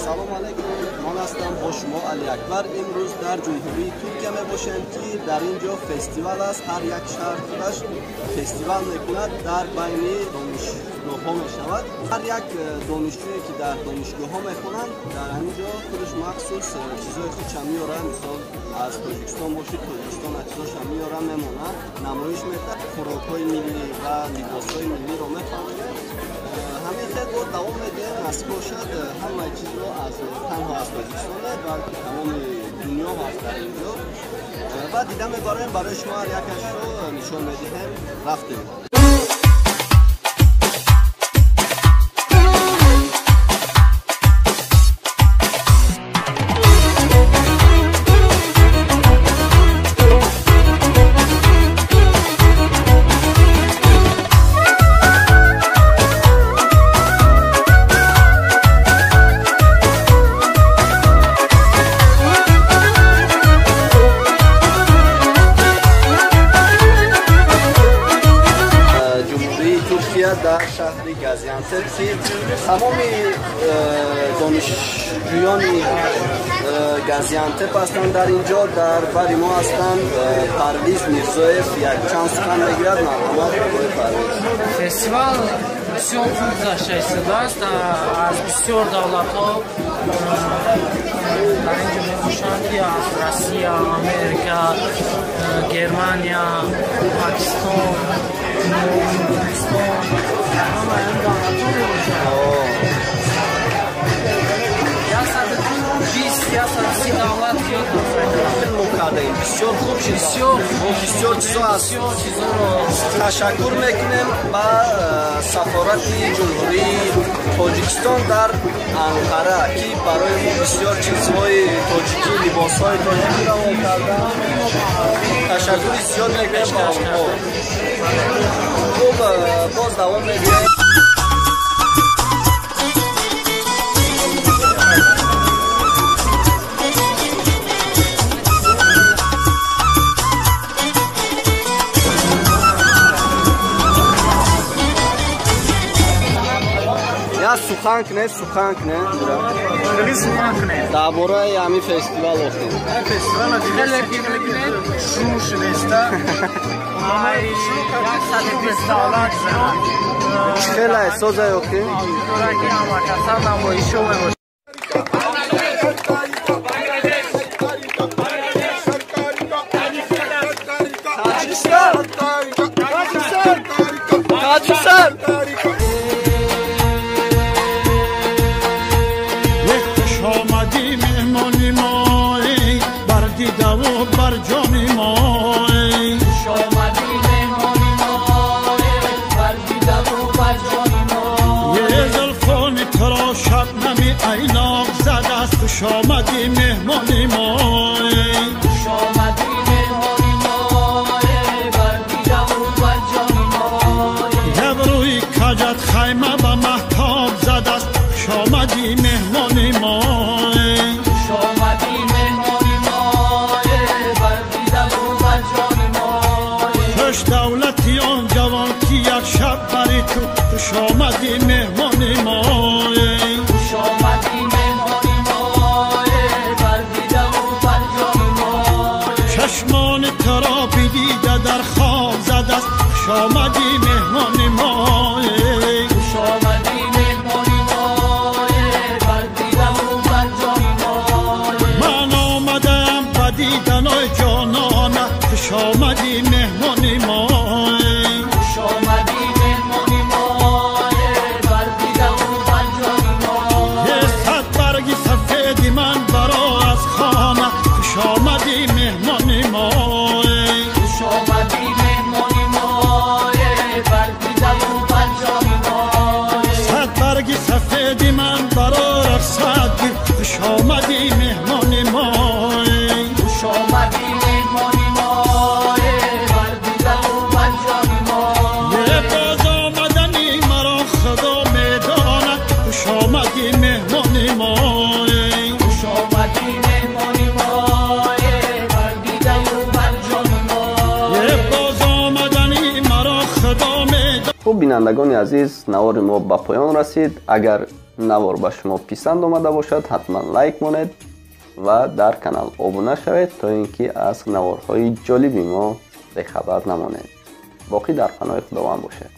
سلام علیکم، من هستم با شما علی اکبر. امروز در جمهوری ترکیه میباشیم که در اینجا فستیوال است. هر یک شهر خودش فستیوال میکند، در بین دانشگاه ها میشود. هر یک دانشجویی که در دانشگاه ها میخونند در اینجا خودش مخصوص چیزای خودش میاره، مثال از تاجیکستان باشید تاجیکستان چیزاش میاره میمونه، نمایش میده، خوراک‌های ملی و لباس‌های ملی رو میفروشه. همین خیلی با دوام میده نصب باشد همه چیز رو از تنها از تاجیکستان و تمام دنیا هست در اینجا و دیده میباریم برای شما یکش رو نشان میدهیم. رفتیم. در شهر گازیانتپ تمام دانشجویان گازیانتپ هستند در اینجا. در بر ما هستند پرویز میرزایف یک چند سخن میگوید. معلومات برای پرویز. فستیوال بسیار خوب گذشته شده است. از بسیار دولت‌ها در اینجا میباشند که از روسیه، امریکا، گرمانیا، پاکستان، هندوستان، همه این دولت‌ها میباشند. 130 دولت زیاد هستند. بسیار خوب شد. بسیار چیزا هست. تشکر میکنیم با سفارت جمهوری تاجیکستان در انقره که برای ما بسیار چیزهای تاجیکی، لباسهای تاجیکی را کردن. تشکر زیاد میکنیم با آنها. خوب باز دوام میدیم. سخن کنه خیلی سخن کنه درباره همین فستیوال گفتیم. فستیوال خیلی شروع شده است. خیلی احساس اوکی. شامدی مهمانی مای شامدی مهمانی مای بردیدم و برجانی مای گبروی کجت خیمه به محتاب زد است. شامدی مهمانی مای شامدی مهمانی مای بردیدم و برجانی مای خوش دولتی آن جوان که یک شب بری تو شامدی مهمانی مای شامدی چشمان ترا بدیده در خواب زد است. شامدی مهمان مای شامدی مهمانی مای بردیدم و برجانی مای من آمدم بدیدنای جانانه. شامدی مهمان مای شامدی مهمانی مای بردیدم و برجانی مای یه صد برگی سفیدی من برا از خانه. شامدی مهمانی مای شامدی مهمانی مای بردیدم و برجانی مای صد برگی سفیدی من برا رخصت گیر. شامدی مهمانی مای شامدی مهمانی مای بردیدم و برجانی مای یه باز آمدنی مرا خدا میداند. شامدی مهمانی مای شامدی مهمانی مای بردیدم و برجانی مای یه باز آمدنی مرا خدا میداند. خب بینندگان عزیز، نوار ما به پایان رسید. اگر навор ба шумо писанд омада бошад, ҳатман лайк монед ва дар канал обуна шавед, то ин ки аз наворҳои ҷолиби мо бехабар намонед. боқӣ дар паноҳи худованд бошед.